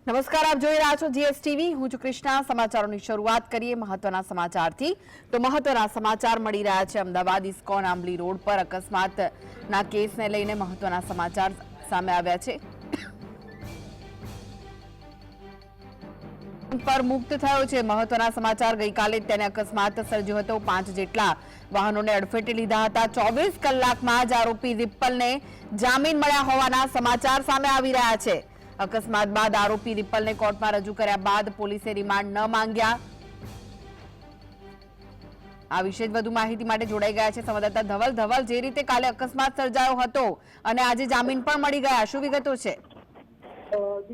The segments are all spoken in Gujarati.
નમસ્કાર, આપ જોઈ રહ્યા છો જીએસટીવી। હું છું કૃષ્ણા। સમાચારોની શરૂઆત કરીએ મહત્વના સમાચારથી। તો મહત્વના સમાચાર મળી રહ્યા છે અમદાવાદ ઇસ્કોન આંબલી રોડ પર અકસ્માતના કેસને લઈને મહત્વના સમાચાર સામે આવ્યા છે। પર મુક્ત થયો છે મહત્વના સમાચાર। ગઈકાલે તેને અકસ્માત સર્જ્યો હતો। 5 જેટલા વાહનોને અડફેટે લીધા હતા। 24 કલાકમાં જ આરોપી રિપલને જામીન મળ્યા હોવાના સમાચાર સામે આવી રહ્યા છે। અકસ્માત બાદ આરોપી રિપલને કોર્ટમાં રજૂ કર્યા બાદ પોલીસે રિમાન્ડ ન માંગ્યા। આ વિશે વધુ માહિતી માટે જોડાઈ ગયા છે સંવાદદાતા ધવલ। ધવલ, જે રીતે કાલે અકસ્માત સર્જાયો હતો અને આજે જામીન પણ મળી ગયા, શું વિગતો છે?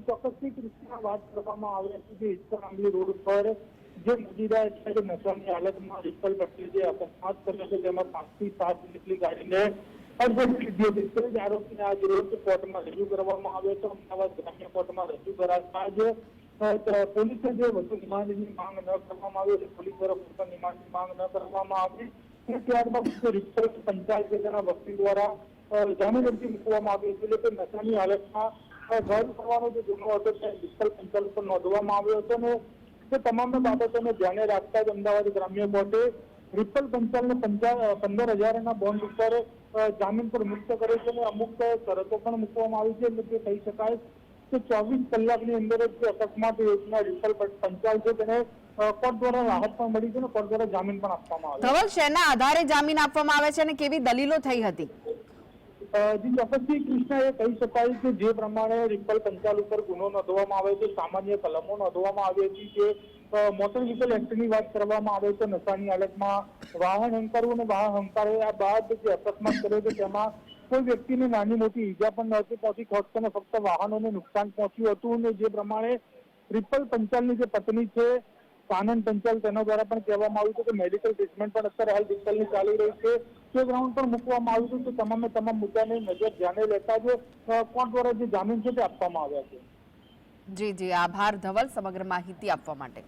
ચોક્કસથી કૃષ્ણ વાત કરવામાં આવે છે કે ઇસ્કોન આંબલી રોડ પર જે મોજીદા છે નશાની હાલતમાં રિપલ પટેલ જે અકસ્માત કર્યો છે તેમાં 5 થી 7 જેટલી ગાડીને આરોપીને આજ રોજ કોર્ટમાં રજૂ કરવામાં આવ્યો હતો। અમદાવાદ ગ્રામ્ય કોર્ટમાં રજૂ કરાતા જ પોલીસે જે વધુ રિમાન્ડની માંગ ન કરવામાં આવી એટલે પોલીસ દ્વારા રિમાન્ડની માંગ ન કરવામાં આવી અને ત્યારબાદ રિપલ પંચાયત તેના વકીલ દ્વારા જામીન અરજી મૂકવામાં આવી હતી। એટલે કે નશાની હાલતમાં ઘર કરવાનો જે ગુનો હતો તે રિપલ પંચાયત પર નોંધવામાં આવ્યો હતો અને તે તમામ બાબતોને ધ્યાને રાખતા જ અમદાવાદ ગ્રામ્ય કોર્ટે રિપલ પંચાલને 15,000ના બોન્ડ ઉપર જામીન પર મુક્ત કરે છે અને અમુક શરતો પણ મૂકવામાં આવી છે। એટલે કે કહી શકાય કે 24 કલાકની અંદર જ અકસ્માત યોજના રિપલ પંચાલ છે તેને કોર્ટ દ્વારા રાહત પણ મળી છે અને કોર્ટ દ્વારા જામીન પણ આપવામાં આવે છે। ધવલ, શેના આધારે જામીન આપવામાં આવે છે અને કેવી દલીલો થઈ હતી? ચોક્કસથી કૃષ્ણ એ કહી શકાય કે જે પ્રમાણે રિપલ પંચાલ ઉપર ગુનો નોંધવામાં આવે છે, સામાન્ય કલમો નોંધવામાં આવી હતી કે મોટર વ્હીકલ એક્ટની વાત કરવામાં આવે છે, નશાની હાલતમાં વાહન હંકારવું અને વાહન હંકાર્યા બાદ જે અકસ્માત કર્યો છે તેમાં કોઈ વ્યક્તિને નાની મોટી ઈજા પણ નહોતી પહોંચી, ફક્ત વાહનોને નુકસાન પહોંચ્યું હતું। અને જે પ્રમાણે રિપલ પંચાલની જે પત્ની છે આનંદ પંચાલ તેના દ્વારા પણ કહેવામાં આવ્યું હતું કે મેડિકલ ટ્રીટમેન્ટ પણ અત્યારે હાલ રિપલની ચાલી રહી છે તે ગ્રાઉન્ડ પર મૂકવામાં આવ્યું હતું। તો તમામ મુદ્દાને નજર ધ્યાને લેતા જ કોર્ટ દ્વારા જે જામીન છે તે આપવામાં આવ્યા છે। જી, આભાર ધવલ સમગ્ર માહિતી આપવા માટે।